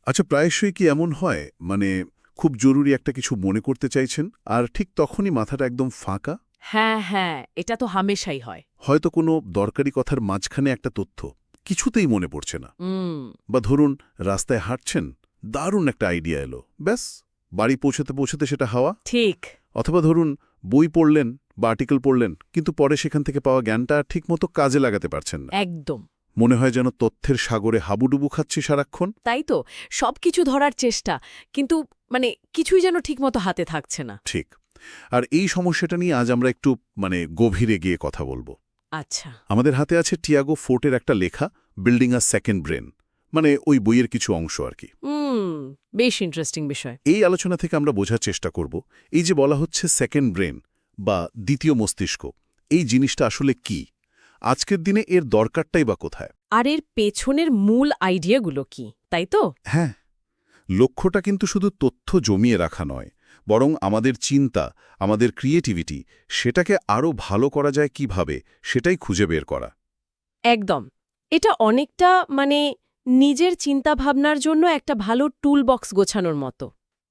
আচ্ছা, প্রায়শই কি এমন হয়, মানে খুব জরুরি একটা কিছু মনে করতে চাইছেন, আর ঠিক তখনই মাথাটা একদম ফাঁকা? হ্যাঁ হ্যাঁ, এটা তো হামেশাই হয়। হয়তো কোনো দরকারি কথার মাঝখানে একটা তথ্য কিছুতেই মনে পড়ছে না। হুম। বা ধরুন, রাস্তায় হাঁটছেন, দারুণ একটা আইডিয়া এলো, ব্যাস বাড়ি পৌঁছতে পৌঁছতে সেটা হাওয়া। ঠিক। অথবা ধরুন, বই পড়লেন বা আর্টিকেল পড়লেন, কিন্তু পরে সেখান থেকে পাওয়া জ্ঞানটা ঠিকমতো কাজে লাগাতে পারছেন না। একদম। মনে হয় যেন তথ্যের সাগরে হাবুডুবু খাচ্ছি সারাক্ষণ। তাই তো, সবকিছু ধরার চেষ্টা, কিন্তু কিছুই যেন ঠিকমতো হাতে থাকছে না। ঠিক। আর এই সমস্যাটা নিয়ে আজ আমরা একটু গভীরে গিয়ে কথা বলবো। আচ্ছা। আমাদের হাতে আছে টিয়াগো ফোর্টের একটা লেখা, বিল্ডিং আ সেকেন্ড ব্রেন, মানে ওই বইয়ের কিছু অংশ আর কি। বেশ ইন্টারেস্টিং বিষয়। এই আলোচনা থেকে আমরা বোঝার চেষ্টা করব, এই যে বলা হচ্ছে সেকেন্ড ব্রেন বা দ্বিতীয় মস্তিষ্ক, এই জিনিসটা আসলে কি, আজকের দিনে এর দরকারটাই বা কোথায়। আর এর পেছনের মূল আইডিয়াগুলো কি, তাই তো? হ্যাঁ, লক্ষ্যটা কিন্তু শুধু তথ্য জমিয়ে রাখা নয়, বরং আমাদের চিন্তা, আমাদের ক্রিয়েটিভিটি, সেটাকে আরও ভালো করা যায় কিভাবে, সেটাই খুঁজে বের করা। একদম। এটা অনেকটা নিজের চিন্তাভাবনার জন্য একটা ভালো টুল বক্স গোছানোর মতো।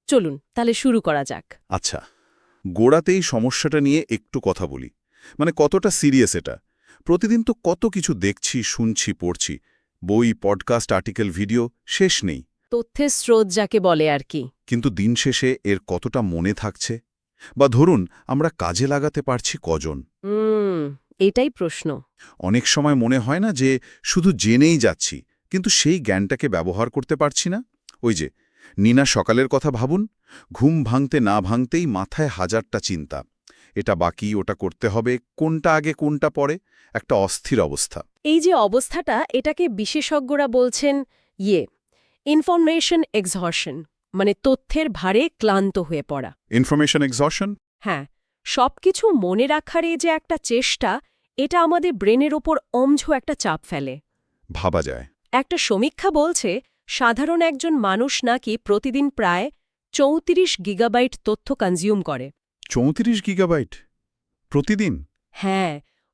চলুন তাহলে শুরু করা যাক। আচ্ছা, গোড়াতেই সমস্যাটা নিয়ে একটু কথা বলি। কতটা সিরিয়াস এটা। প্রতিদিন তো কত কিছু দেখছি, শুনছি, পড়ছি, বই, পডকাস্ট, আর্টিকেল, ভিডিও, শেষ নেই। তথ্যের স্রোত যাকে বলে আর কি। কিন্তু দিন শেষে এর কতটা মনে থাকছে, বা ধরুন আমরা কাজে লাগাতে পারছি কজন? এটাই প্রশ্ন। অনেক সময় মনে হয় না যে শুধু জেনেই যাচ্ছি, কিন্তু সেই জ্ঞানটাকে ব্যবহার করতে পারছি না? ওই যে নিনা সকালের কথা ভাবুন, ঘুম ভাঙতে না ভাঙতেই মাথায় হাজারটা চিন্তা, এটা বাকি, ওটা করতে হবে, কোনটা আগে কোনটা পরে, একটা অস্থির অবস্থা। এই যে অবস্থাটা, এটাকে বিশেষজ্ঞরা বলছেন ইনফরমেশন এক্সহশন, তথ্যের ভারে ক্লান্ত হয়ে পড়া। Information exhaustion? হ্যাঁ, সবকিছু মনে রাখার এই যে একটা চেষ্টা, এটা আমাদের ব্রেনের ওপর অমঝ একটা চাপ ফেলে। ভাবা যায়। একটা সমীক্ষা বলছে, সাধারণ একজন মানুষ নাকি প্রতিদিন প্রায় ৩৪ গিগাবাইট তথ্য কনজিউম করে। ৩৪ গিগাবাইট প্রতিদিন? হ্যাঁ,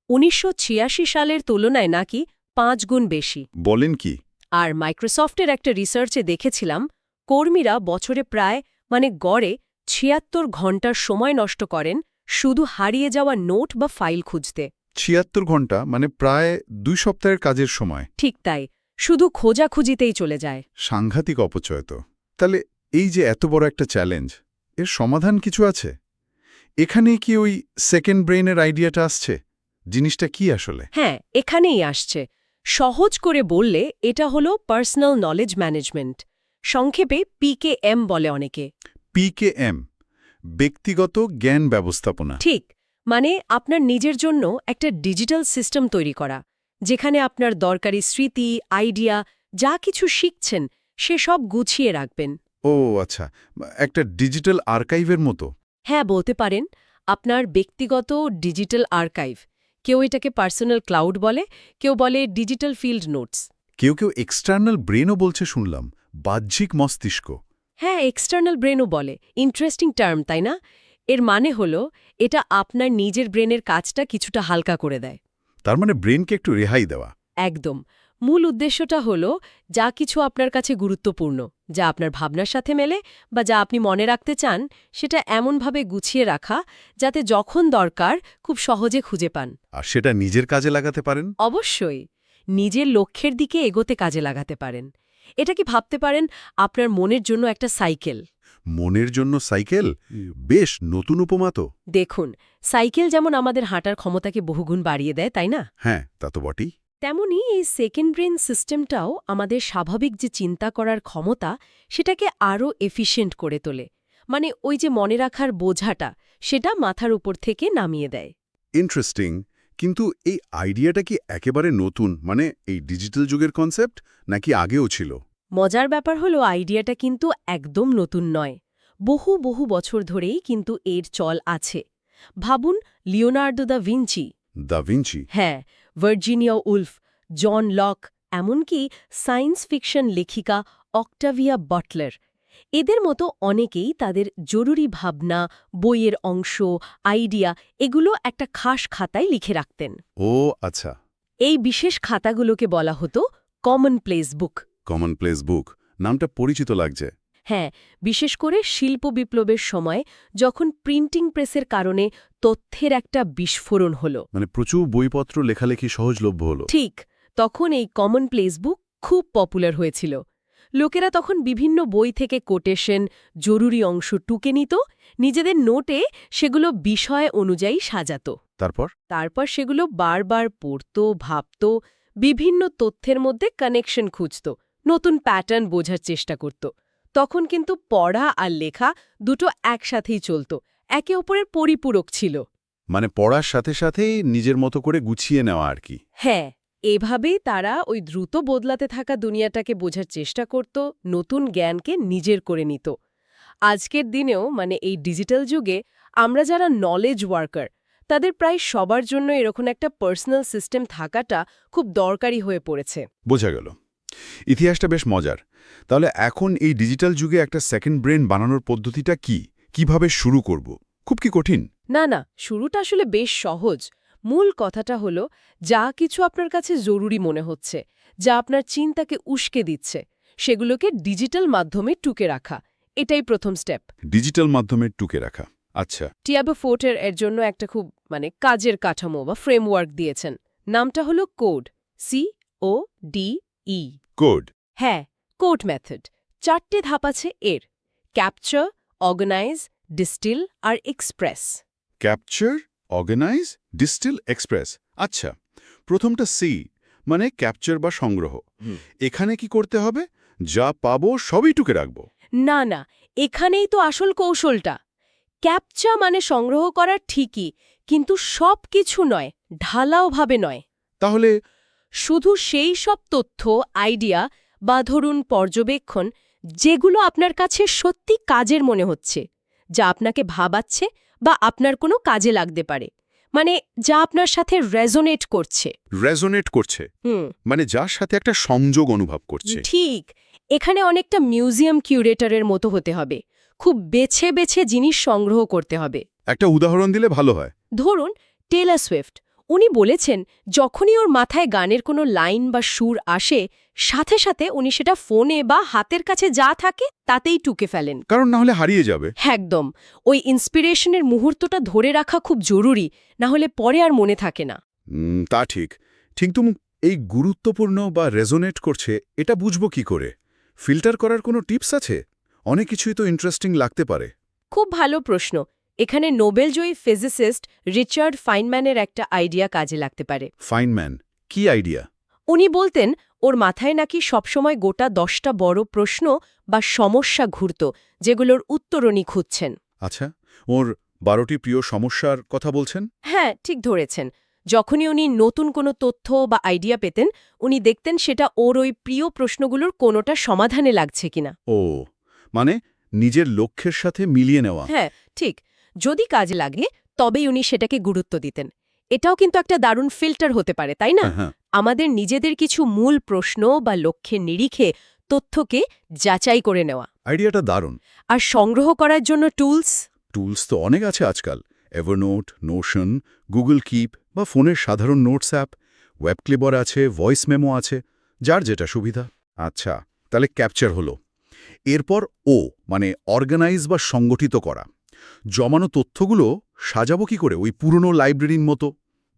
১৯৮৬ সালের তুলনায় নাকি ৫ গুণ বেশি। বলেন কি? আর মাইক্রোসফটের একটা রিসার্চে দেখেছিলাম, কর্মীরা বছরে প্রায় গড়ে ৭৬ ঘন্টার সময় নষ্ট করেন শুধু হারিয়ে যাওয়া নোট বা ফাইল খুঁজতে। ৭৬ ঘন্টা, প্রায় ২ সপ্তাহের কাজের সময়। ঠিক তাই, শুধু খোঁজাখুঁজিতেই চলে যায়। সাংঘাতিক অপচয় তো। তাহলে এই যে এত বড় একটা চ্যালেঞ্জ, এর সমাধান কিছু আছে? এখানেই কি ওই সেকেন্ড ব্রেইনের আইডিয়াটা আসছে? জিনিসটা কি আসলে? হ্যাঁ, এখানেই আসছে। সহজ করে বললে এটা হলো পার্সোনাল নলেজ ম্যানেজমেন্ট, সংক্ষেপে PKM বলে অনেকে। PKM, ব্যক্তিগত জ্ঞান ব্যবস্থাপনা। ঠিক, আপনার নিজের জন্য একটা ডিজিটাল সিস্টেম তৈরি করা, যেখানে আপনার দরকারি স্মৃতি, আইডিয়া, যা কিছু শিখছেন সেসব গুছিয়ে রাখবেন। ও আচ্ছা, একটা ডিজিটাল আর্কাইভের মতো। হ্যাঁ, বলতে পারেন, আপনার ব্যক্তিগত ডিজিটাল আর্কাইভ। কেউ এটাকে পার্সোনাল ক্লাউড বলে, কেউ বলে ডিজিটাল ফিল্ড নোটস। কেউ কেউ এক্সটার্নাল ব্রেনও বলছে শুনলাম, বাহ্যিক মস্তিষ্ক। হ্যাঁ, এক্সটার্নাল ব্রেনও বলে। ইন্টারেস্টিং টার্ম, তাই না? এর মানে হলো, এটা আপনার নিজের ব্রেনের কাজটা কিছুটা হালকা করে দেয়। তার ব্রেনকে একটু রেহাই দেওয়া। একদম। মূল উদ্দেশ্যটা হলো, যা কিছু আপনার কাছে গুরুত্বপূর্ণ, যা আপনার ভাবনার সাথে মেলে বা যা আপনি মনে রাখতে চান, সেটা এমনভাবে গুছিয়ে রাখা যাতে যখন দরকার খুব সহজে খুঁজে পান। আর সেটা নিজের কাজে লাগাতে পারেন। অবশ্যই, নিজের লক্ষ্যের দিকে এগোতে কাজে লাগাতে পারেন। এটা কি ভাবতে পারেন আপনার মনের জন্য একটা সাইকেল। মনের জন্য সাইকেল? বেশ নতুন উপমা তো। দেখুন, সাইকেল যেমন আমাদের হাঁটার ক্ষমতাকে বহুগুণ বাড়িয়ে দেয়, তাই না? হ্যাঁ, তা তো বটেই। তেমনি এই সেকেন্ড ব্রেন সিস্টেমটাও আমাদের স্বাভাবিক যে চিন্তা করার ক্ষমতা, সেটাকে আরও এফিশিয়েন্ট করে তোলে। ওই যে মনে রাখার বোঝাটা, সেটা মাথার উপর থেকে নামিয়ে দেয়। ইন্টারেস্টিং। কিন্তু এই আইডিয়াটা কি একেবারে নতুন, এই ডিজিটাল যুগের কনসেপ্ট, নাকি আগেও ছিল? মজার ব্যাপার হলো, আইডিয়াটা কিন্তু একদম নতুন নয়। বহু বহু বছর ধরেই কিন্তু এর চল আছে। ভাবুন, Leonardo da Vinci. Da Vinci? হ্যাঁ, ভার্জিনিয়া উলফ, জন লক, এমনকি সায়েন্স ফিকশন লেখিকা অক্টাভিয়া বাটলার, এদের মতো অনেকেই তাদের জরুরি ভাবনা, বইয়ের অংশ, আইডিয়া, এগুলো একটা খাস খাতায় লিখে রাখতেন। ও আচ্ছা। এই বিশেষ খাতাগুলোকে বলা হতো কমনপ্লেস বুক। কমনপ্লেস বুক, নামটা পরিচিত লাগছে। হ্যাঁ, বিশেষ করে শিল্প বিপ্লবের সময় যখন প্রিন্টিং প্রেসের কারণে তথ্যের একটা বিস্ফোরণ হলো। মানে প্রচুর বইপত্র লেখালেখি সহজলভ্য হলো। ঠিক, তখন এই কমনপ্লেস বুক খুব পপুলার হয়েছিল। লোকেরা তখন বিভিন্ন বই থেকে কোটেশন, জরুরি অংশ টুকে নিত, নিজেদের নোটে সেগুলো বিষয় অনুযায়ী সাজাত। তারপর সেগুলো বারবার পড়ত, ভাবত, বিভিন্ন তথ্যের মধ্যে কানেকশন খুঁজত, নতুন প্যাটার্ন বোঝার চেষ্টা করত। তখন কিন্তু পড়া আর লেখা দুটো একসাথেই চলত, একে অপরের পরিপূরক ছিল। মানে পড়ার সাথে সাথেই নিজের মতো করে গুছিয়ে নেওয়া আর কি। হ্যাঁ, এভাবেই তারা ওই দ্রুত বদলাতে থাকা দুনিয়াটাকে বোঝার চেষ্টা করত, নতুন জ্ঞানকে নিজের করে নিত। আজকের দিনেও মানে এই ডিজিটাল যুগে আমরা যারা নলেজ ওয়ার্কার, তাদের প্রায় সবার জন্য এরকম একটা পার্সোনাল সিস্টেম থাকাটা খুব দরকারি হয়ে পড়েছে। বোঝা গেল। ইতিহাসটা বেশ মজার। তাহলে এখন এই ডিজিটাল যুগে একটা সেকেন্ড ব্রেন বানানোর পদ্ধতিটা কি? কিভাবে শুরু করব? খুব কি কঠিন? না, শুরুটা আসলে বেশ সহজ। মূল কথাটা হলো, যা কিছু আপনার কাছে জরুরি মনে হচ্ছে, যা আপনার চিন্তাকে উস্কে দিচ্ছে, সেগুলোকে ডিজিটাল মাধ্যমে টুকে রাখা, এটাই প্রথম স্টেপ। ডিজিটাল মাধ্যমে টুকে রাখা। আচ্ছা। টিয়াগো ফোর্টের এর জন্য একটা খুব কাজের কাঠামো বা ফ্রেমওয়ার্ক দিয়েছেন। নামটা হলো কোড, CODE। কোড। হ্যাঁ, কোড মেথড। 4টে ধাপ আছে এর: ক্যাপচার, অর্গানাইজ, ডিস্টিল আর express. Capture, organise, distil, express. আচ্ছা, প্রথমটা সি, মানে ক্যাপচার বা সংগ্রহ। এখানে কি করতে হবে? যা পাবো সবই টুকে রাখবো? না, এখানেই তো আসল কৌশলটা। ক্যাপচার মানে সংগ্রহ করা ঠিকই, কিন্তু সব কিছু নয়, ঢালাওভাবে নয়। তাহলে শুধু সেই সব তথ্য, আইডিয়া বা ধরুন পর্যবেক্ষণ, যেগুলো আপনার কাছে সত্যি কাজের মনে হচ্ছে, যা আপনাকে ভাবাচ্ছে বা আপনার কোনো কাজে লাগতে পারে, মানে যা আপনার সাথে রেজোনেট করছে। রেজোনেট করছে, মানে যার সাথে একটা সংযোগ অনুভব করছে। ঠিক, এখানে অনেকটা মিউজিয়াম কিউরেটরের মতো হতে হবে। খুব বেছে বেছে জিনিস সংগ্রহ করতে হবে। একটা উদাহরণ দিলে ভালো হয়। ধরুন টেলর সুইফট, উনি বলেছেন যখনই ওর মাথায় গানের কোনো লাইন বা সুর আসে, সাথে সাথে উনি সেটা ফোনে বা হাতের কাছে যা থাকে তাতেই টুকে ফেলেন। কারণ না হলে হারিয়ে যাবে। একদম, ওই ইন্সপিরেশনের মুহূর্তটা ধরে রাখা খুব জরুরি, না হলে পরে আর মনে থাকে না। তা ঠিক। কিন্তু এই গুরুত্বপূর্ণ বা রেজোনেট করছে, এটা বুঝবো কি করে? ফিল্টার করার কোনো টিপস আছে? অনেক কিছুই তো ইন্টারেস্টিং লাগতে পারে। খুব ভালো প্রশ্ন। এখানে নোবেলজয়ী ফিজিসিস্ট রিচার্ড ফাইনম্যানের একটা আইডিয়া কাজে লাগতে পারে। ফাইনম্যান, কি আইডিয়া? উনি বলতেন ওর মাথায় নাকি সবসময় গোটা 10টা বড় প্রশ্ন বা সমস্যা ঘুরত, যেগুলোর উত্তর উনি খুঁজছেন। আচ্ছা, ওর 12টি প্রিয় সমস্যার কথা বলছেন? হ্যাঁ, ঠিক ধরেছেন। যখনই উনি নতুন কোনো তথ্য বা আইডিয়া পেতেন, উনি দেখতেন সেটা ওর ওই প্রিয় প্রশ্নগুলোর কোনোটা সমাধানে লাগছে কিনা। ও, মানে নিজের লক্ষ্যের সাথে মিলিয়ে নেওয়া। হ্যাঁ, ঠিক। যদি কাজে লাগে তবেই উনি সেটাকে গুরুত্ব দিতেন। এটাও কিন্তু একটা দারুণ ফিল্টার হতে পারে, তাই না? হ্যাঁ। আমাদের নিজেদের কিছু মূল প্রশ্ন বা লক্ষ্যের নিরিখে তথ্যকে যাচাই করে নেওয়া। আইডিয়াটা দারুণ। আর সংগ্রহ করার জন্য টুলস তো অনেক আছে আজকাল। এভারনোট, নোশন, গুগল কিপ বা ফোনের সাধারণ নোটস অ্যাপ, ওয়েব ক্লিপার আছে, ভয়েস মেমো আছে, যার যেটা সুবিধা। আচ্ছা, তাহলে ক্যাপচার হলো। এরপর ও, মানে অর্গানাইজ বা সংগঠিত করা। জমানো তথ্যগুলো সাজাবো কি করে? ওই পুরনো লাইব্রেরির মতো,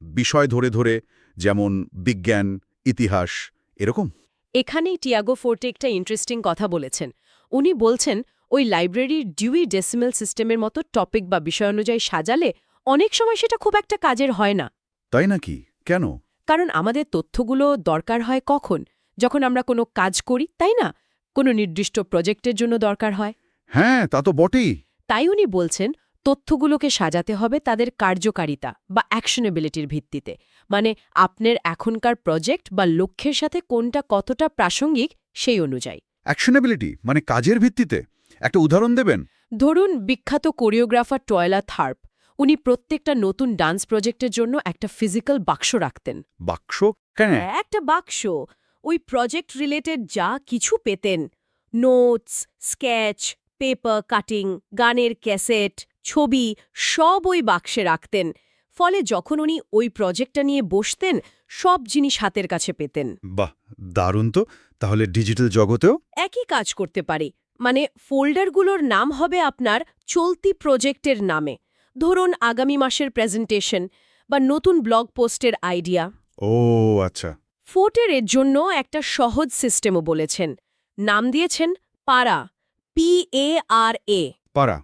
বিষয় ধরে ধরে, যেমন বিজ্ঞান, ইতিহাস, এরকম? এখানেই টিয়াগো ফোর্টে একটা ইন্টারেস্টিং কথা বলেছেন। উনি বলছেন ওই লাইব্রেরির ডিউই ডেসিমেল সিস্টেমের মতো টপিক বা বিষয় অনুযায়ী সাজালে অনেক সময় সেটা খুব একটা কাজের হয় না। তাই নাকি? কেন? কারণ আমাদের তথ্যগুলো দরকার হয় কখন? যখন আমরা কোনো কাজ করি, তাই না? কোনো নির্দিষ্ট প্রজেক্টের জন্য দরকার হয়। হ্যাঁ, তা তো বটেই। তাই উনি বলছেন তথ্যগুলোকে সাজাতে হবে তাদের কার্যকারিতা বা অ্যাকশনেবিলিটির ভিত্তিতে, মানে আপনার এখনকার প্রজেক্ট বা লক্ষ্যের সাথে কোনটা কতটা প্রাসঙ্গিক সেই অনুযায়ী। অ্যাকশনেবিলিটি মানে কাজের ভিত্তিতে? একটা উদাহরণ দেবেন? ধরুন বিখ্যাত কোরিওগ্রাফার টয়লা থার্প, উনি প্রত্যেকটা নতুন ডান্স প্রজেক্টের জন্য একটা ফিজিক্যাল বাক্স রাখতেন। বাক্স কেন? একটা বাক্স, ওই প্রজেক্ট রিলেটেড যা কিছু পেতেন, নোটস, স্কেচ, পেপার কাটিং, গানের ক্যাসেট, ছবি, সব ওই বাক্সে রাখতেন। ফলে যখন উনি ওই প্রজেক্টটা নিয়ে বসতেন, সব জিনিস হাতের কাছে পেতেন। বাহ, দারুণ তো। তাহলে ডিজিটাল জগতেও? একই কাজ করতে পারে। মানে ফোল্ডারগুলোর নাম হবে আপনার চলতি প্রজেক্টের নামে। ধরুন আগামী মাসের প্রেজেন্টেশন বা নতুন ব্লগ পোস্টের আইডিয়া। ও আচ্ছা। ফোটের এর জন্য একটা সহজ সিস্টেমও বলেছেন। নাম দিয়েছেন পারা, PARA। পারা,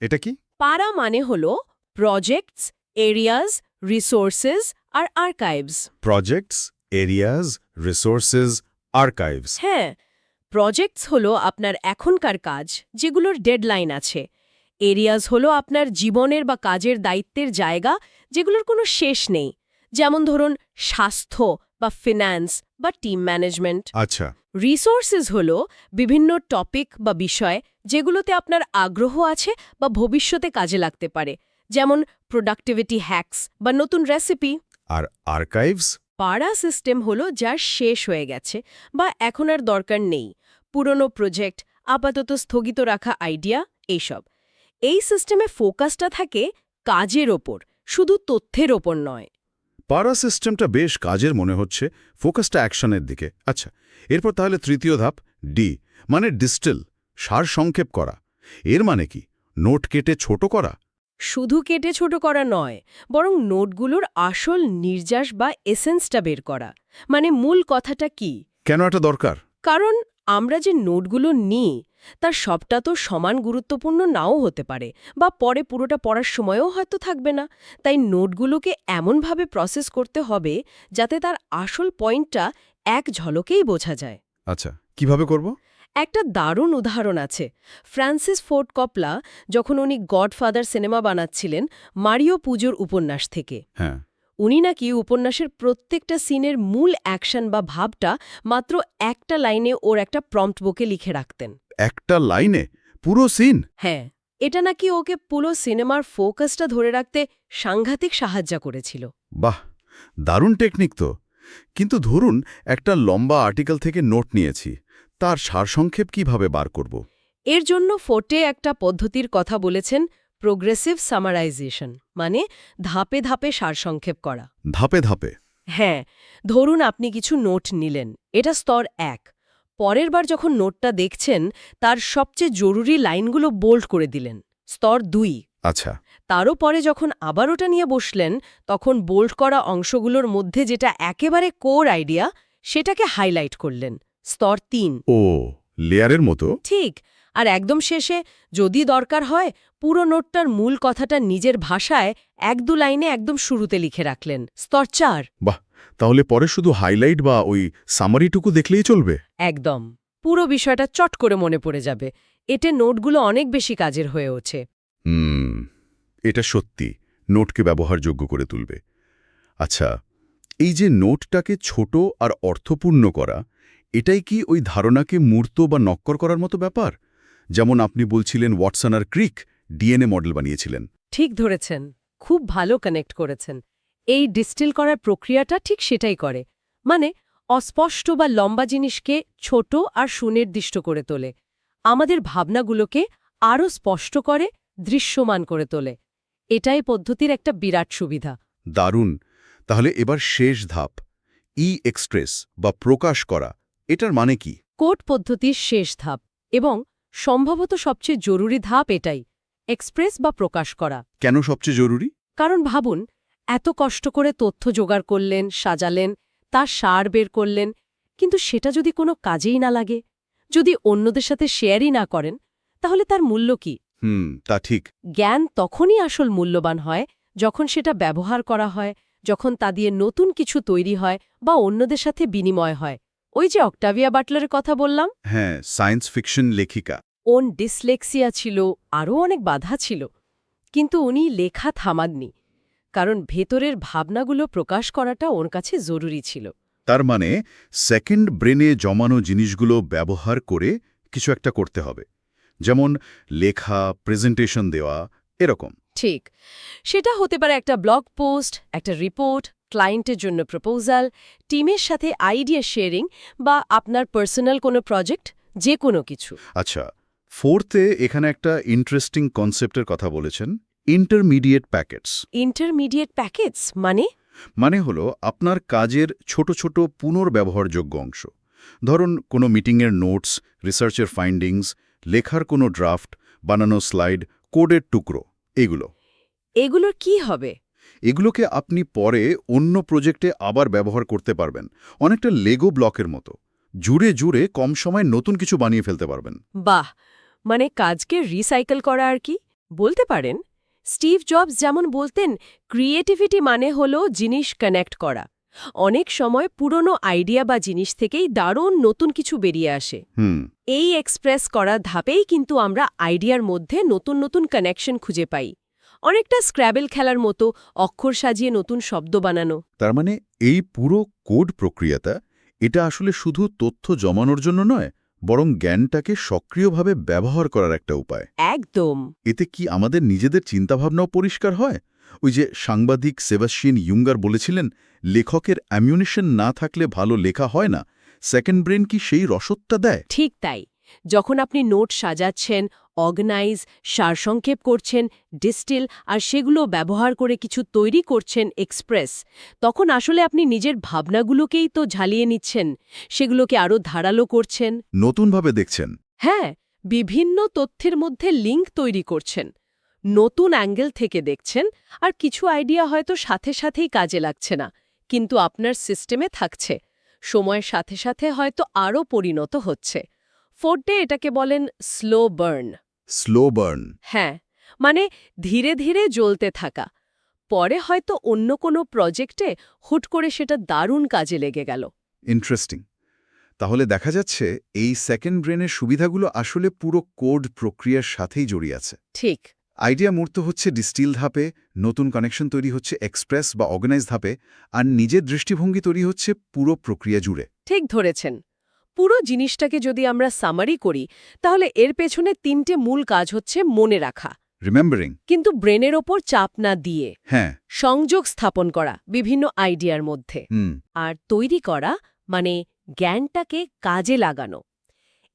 এটা কি? পারা মানে হল প্রজেক্টস, এরিয়াজ, রিসোর্সেস আর archives. Projects, areas, resources, archives. হ্যাঁ, প্রজেক্টস হলো আপনার এখনকার কাজ যেগুলোর ডেডলাইন আছে। এরিয়াজ হলো আপনার জীবনের বা কাজের দায়িত্বের জায়গা যেগুলোর কোনো শেষ নেই, যেমন ধরুন স্বাস্থ্য বা ফিন্যান্স বা টিম ম্যানেজমেন্ট। আচ্ছা। রিসোর্সেস হলো বিভিন্ন টপিক বা বিষয় যেগুলোতে আপনার আগ্রহ আছে বা ভবিষ্যতে কাজে লাগতে পারে, যেমন প্রোডাক্টিভিটি হ্যাকস বা নতুন রেসিপি। আর আর্কাইভস? পাড়া সিস্টেম হলো যা শেষ হয়ে গেছে বা এখন আর দরকার নেই, পুরনো প্রজেক্ট, আপাতত স্থগিত রাখা আইডিয়া, এইসব। এই সিস্টেমে ফোকাসটা থাকে কাজের ওপর, শুধু তথ্যের ওপর নয়। পারা সিস্টেমটা বেশ কাজের মনে হচ্ছে, ফোকাসটা অ্যাকশনের দিকে। আচ্ছা, এরপর তাহলে তৃতীয় ধাপ, ডি, মানে ডিস্টিল, সারসংক্ষেপ করা। এর মানে কি? নোট কেটে ছোট করা? শুধু কেটে ছোট করা নয়, বরং নোটগুলোর আসল নির্যাস বা এসেন্সটা বের করা। মানে মূল কথাটা কি। কেন এটা দরকার? কারণ আমরা যে নোটগুলো নিই তার সবটা তো সমান গুরুত্বপূর্ণ নাও হতে পারে, বা পরে পুরোটা পড়ার সময়ও হয়তো থাকবে না। তাই নোটগুলোকে এমনভাবে প্রসেস করতে হবে যাতে তার আসল পয়েন্টটা এক ঝলকেই বোঝা যায়। আচ্ছা, কিভাবে করব? একটা দারুণ উদাহরণ আছে। ফ্রান্সিস ফোর্ড কপলা যখন উনি গডফাদার সিনেমা বানাচ্ছিলেন মারিও পুজোর উপন্যাস থেকে, হ্যাঁ। উনি নাকি উপন্যাসের প্রত্যেকটা সিনের মূল অ্যাকশন বা ভাবটা মাত্র একটা লাইনে ওর একটা প্রম্পট বুকে লিখে রাখতেন। একটা লাইনে পুরো সিন? হ্যাঁ, এটা নাকি ওকে পুরো সিনেমার ফোকাসটা ধরে রাখতে সাংঘাতিক সাহায্য করেছিল। বাহ, দারুণ টেকনিক তো। কিন্তু ধরুন একটা লম্বা আর্টিকেল থেকে নোট নিয়েছি, তার সারসংক্ষেপ কিভাবে বার করব? এর জন্য ফোর্টে একটা পদ্ধতির কথা বলেছেন, প্রোগ্রেসিভ সামারাইজেশন, মানে ধাপে ধাপে সারসংক্ষেপ করা। ধাপে ধাপে? হ্যাঁ, ধরুন আপনি কিছু নোট নিলেন, এটা স্তর 1। পরের বার যখন নোটটা দেখছেন তার সবচেয়ে জরুরি লাইনগুলো বোল্ড করে দিলেন, স্তর 2। আচ্ছা। তারও পরে যখন আবার ওটা নিয়ে বসলেন তখন বোল্ড করা অংশগুলোর মধ্যে যেটা একেবারে কোর আইডিয়া সেটাকে হাইলাইট করলেন, স্তর 3। ও, লেয়ারের মতো? ঠিক। আর একদম শেষে যদি দরকার হয় পুরো নোটটার মূল কথাটা নিজের ভাষায় 1-2 লাইনে একদম শুরুতে লিখে রাখলেন, স্তর 4। বাহ, তাহলে পরে শুধু হাইলাইট বা ওই সামারিটুকু দেখলেই চলবে? একদম, পুরো বিষয়টা চট করে মনে পড়ে যাবে। এতে নোটগুলো অনেক বেশি কাজের হয়ে ওঠে। এটা সত্যি নোটকে ব্যবহারযোগ্য করে তুলবে। আচ্ছা, এই যে নোটটাকে ছোট আর অর্থপূর্ণ করা, এটাই কি ওই ধারণাকে মূর্ত বা নক্কর করার মতো ব্যাপার? যেমন আপনি বলছিলেন ওয়াটসন আর ক্রিক ডিএনএ মডেল বানিয়েছিলেন। ঠিক ধরেছেন, খুব ভালো কানেক্ট করেছেন। এই ডিস্টিল করার প্রক্রিয়াটা ঠিক সেটাই করে। মানে অস্পষ্ট বা লম্বা জিনিসকে ছোট আর সুনির্দিষ্ট করে তোলে, আমাদের ভাবনাগুলোকে আরও স্পষ্ট করে, দৃশ্যমান করে তোলে। এটাই পদ্ধতির একটা বিরাট সুবিধা। দারুণ। তাহলে এবার শেষ ধাপ, এক্সপ্রেস বা প্রকাশ করা, এটার মানে কি? কোড পদ্ধতির শেষ ধাপ এবং সম্ভবত সবচেয়ে জরুরি ধাপ এটাই, এক্সপ্রেস বা প্রকাশ করা। কেন সবচেয়ে জরুরি? কারণ ভাবুন, এত কষ্ট করে তথ্য জোগাড় করলেন, সাজালেন, তার সার বের করলেন, কিন্তু সেটা যদি কোনো কাজেই না লাগে, যদি অন্যদের সাথে শেয়ারই না করেন, তাহলে তার মূল্য কি? তা ঠিক। জ্ঞান তখনই আসল মূল্যবান হয় যখন সেটা ব্যবহার করা হয়, যখন তা দিয়ে নতুন কিছু তৈরি হয় বা অন্যদের সাথে বিনিময় হয়। ওই যে অক্টাভিয়া বাটলারের কথা বললাম, হ্যাঁ, সায়েন্স ফিকশন লেখিকা। ওর ডিসলেক্সিয়া ছিল, আরও অনেক বাধা ছিল, কিন্তু উনি লেখা থামাননি, কারণ ভেতরের ভাবনাগুলো প্রকাশ করাটা ওর কাছে জরুরি ছিল। তার মানে সেকেন্ড ব্রেনে জমানো জিনিসগুলো ব্যবহার করে কিছু একটা করতে হবে, যেমন লেখা, প্রেজেন্টেশন দেওয়া, এরকম। ঠিক, সেটা হতে পারে একটা ব্লগ পোস্ট, একটা রিপোর্ট, ক্লায়েন্টের জন্য প্রপোজাল, টিমের সাথে আইডিয়া শেয়ারিং বা আপনার পার্সোনাল কোনো প্রজেক্ট, যে কোনো কিছু। আচ্ছা, ফোর্থে এখানে একটা ইন্টারেস্টিং কনসেপ্টের কথা বলেছেন, ইন্টারমিডিয়েট প্যাকেটস। ইন্টারমিডিয়েট প্যাকেটস মানে? মানে হলো আপনার কাজের ছোট ছোট পুনর্ব্যবহারযোগ্য অংশ, ধরুন কোনো মিটিংয়ের নোটস, রিসার্চের ফাইন্ডিংস, লেখার কোনো ড্রাফট, বানানো স্লাইড, কোডের টুকরো, এগুলো এগুলোর কি হবে? এগুলোকে আপনি পরে অন্য প্রজেক্টে আবার ব্যবহার করতে পারবেন, অনেকটা লেগো ব্লকের মতো। জুড়ে জুড়ে কম সময়ে নতুন কিছু বানিয়ে ফেলতে পারবেন। বাহ, মানে কাজকে রিসাইকেল করা আর কি বলতে পারেন। স্টিভ জবস যেমন বলতেন, ক্রিয়েটিভিটি মানে হলো জিনিস কানেক্ট করা। অনেক সময় পুরনো আইডিয়া বা জিনিস থেকেই দারুণ নতুন কিছু বেরিয়ে আসে। এই এক্সপ্রেস করা ধাপেই কিন্তু আমরা আইডিয়ার মধ্যে নতুন নতুন কানেকশন খুঁজে পাই। অনেকটা স্ক্র্যাবেল খেলার মতো, অক্ষর সাজিয়ে নতুন শব্দ বানানো। তার মানে এই পুরো কোড প্রক্রিয়াটা, এটা আসলে শুধু তথ্য জমানোর জন্য নয়, বরং জ্ঞানটাকে সক্রিয়ভাবে ব্যবহার করার একটা উপায়। একদম। এতে কি আমাদের নিজেদের চিন্তাভাবনাও পরিষ্কার হয়? ওই যে সাংবাদিক সেবাস্টিয়ান ইয়ুঙ্গার বলেছিলেন, লেখকের অ্যামিউনিশন না থাকলে ভালো লেখা হয় না। সেকেন্ড ব্রেন কি সেই রসদটা দেয়? ঠিক তাই। যখন আপনি নোট সাজাচ্ছেন, অর্গানাইজ, সারসংক্ষেপ করছেন, ডিস্টিল আর সেগুলো ব্যবহার করে কিছু তৈরি করছেন, এক্সপ্রেস, তখন আসলে আপনি নিজের ভাবনাগুলোকেই তো ঝালিয়ে নিচ্ছেন, সেগুলোকে আরও ধারালো করছেন। নতুনভাবে দেখছেন। হ্যাঁ, বিভিন্ন তথ্যের মধ্যে লিঙ্ক তৈরি করছেন, নতুন অ্যাঙ্গেল থেকে দেখছেন, আর কিছু আইডিয়া হয়তো সাথে সাথেই কাজে লাগছে না, কিন্তু আপনার সিস্টেমে থাকছে, সময়ের সাথে সাথে হয়তো আরও পরিণত হচ্ছে। ফোর্ডে এটাকে বলেন স্লো বার্ন। Slow burn. হ্যাঁ, মানে ধীরে ধীরে জ্বলতে থাকা। পরে হয়তো অন্য কোনো প্রজেক্টে হুট করে সেটা দারুণ কাজে লেগে গেল। ইন্টারেস্টিং। তাহলে দেখা যাচ্ছে এই সেকেন্ড ব্রেনের সুবিধাগুলো আসলে পুরো কোড প্রক্রিয়ার সাথেই জড়িয়ে আছে। ঠিক। আইডিয়া মূর্ত হচ্ছে ডিস্টিল ধাপে, নতুন কানেকশন তৈরি হচ্ছে এক্সপ্রেস বা অর্গানাইজ ধাপে, আর নিজের দৃষ্টিভঙ্গি তৈরি হচ্ছে পুরো প্রক্রিয়া জুড়ে। ঠিক ধরেছেন। পুরো জিনিসটাকে যদি আমরা সামারি করি, তাহলে এর পেছনে 3টে মূল কাজ হচ্ছে মনে রাখা, রিমেম্বারিং, কিন্তু ব্রেনের ওপর চাপ না দিয়ে হ্যাঁ, সংযোগ স্থাপন করা বিভিন্ন আইডিয়ার মধ্যে, হুম, আর তৈরি করা মানে জ্ঞানটাকে কাজে লাগানো।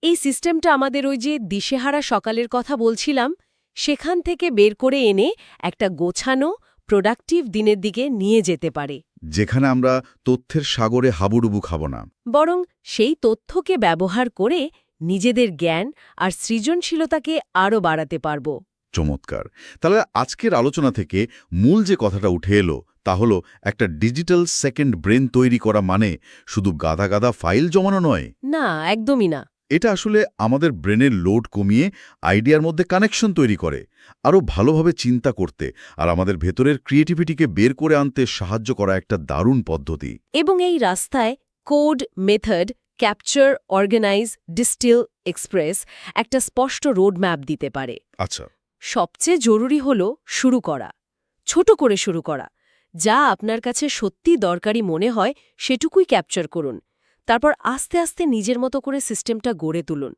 এই সিস্টেমটা আমাদের ওই যে দিশেহারা সকালের কথা বলছিলাম, সেখান থেকে বের করে এনে একটা গোছানো, প্রোডাক্টিভ দিনের দিকে নিয়ে যেতে পারে। যেখানে আমরা তথ্যের সাগরে হাবুডুবু খাব না। বরং সেই তথ্যকে ব্যবহার করে নিজেদের জ্ঞান আর সৃজনশীলতাকে আরও বাড়াতে পারব। চমৎকার। তাহলে আজকের আলোচনা থেকে মূল যে কথাটা উঠে এলো তা হলো, একটা ডিজিটাল সেকেন্ড ব্রেন তৈরি করা মানে শুধু গাদা গাদা ফাইল জমানো নয়। না, একদমই না। এটা আসলে আমাদের ব্রেনের লোড কমিয়ে আইডিয়ার মধ্যে কানেকশন তৈরি করে, আরও ভালোভাবে চিন্তা করতে আর আমাদের ভেতরের ক্রিয়েটিভিটিকে বের করে আনতে সাহায্য করা একটা দারুণ পদ্ধতি। এবং এই রাস্তায় code, method, capture, organise, distil, express একটা স্পষ্ট রোডম্যাপ দিতে পারে। আচ্ছা, সবচেয়ে জরুরি হল শুরু করা, ছোট করে শুরু করা। যা আপনার কাছে সত্যি দরকারি মনে হয় সেটুকুই ক্যাপচার করুন, তারপর আস্তে আস্তে নিজের মতো করে সিস্টেমটা গড়ে তুলুন।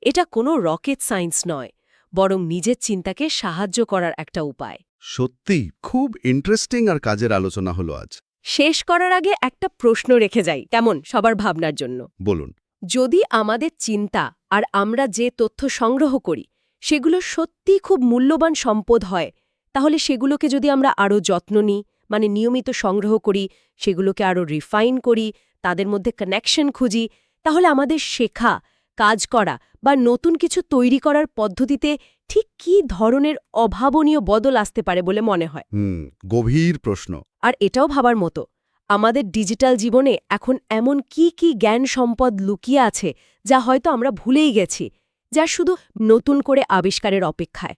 এটা কোনো রকেট সায়েন্স নয়, বরং নিজের চিন্তাকে সাহায্য করার একটা উপায়। সত্যি খুব ইন্টারেস্টিং আর কাজের আলোচনা হলো আজ। শেষ করার আগে একটা প্রশ্ন রেখে যাই, কেমন, সবার ভাবনার জন্য। বলুন। যদি আমাদের চিন্তা আর আমরা যে তথ্য সংগ্রহ করি সেগুলো সত্যিই খুব মূল্যবান সম্পদ হয়, তাহলে সেগুলোকে যদি আমরা আরও যত্ন নিই, মানে নিয়মিত সংগ্রহ করি, সেগুলোকে আরও রিফাইন করি, তাদের মধ্যে কানেকশন খুঁজি, তাহলে আমাদের শেখা, কাজ করা বা নতুন কিছু তৈরি করার পদ্ধতিতে ঠিক কী ধরনের অভাবনীয় বদল আসতে পারে বলে মনে হয়? গভীর প্রশ্ন। আর এটাও ভাবার মতো, আমাদের ডিজিটাল জীবনে এখন এমন কি কি জ্ঞান সম্পদ লুকিয়ে আছে যা হয়তো আমরা ভুলেই গেছি, যা শুধু নতুন করে আবিষ্কারের অপেক্ষায়।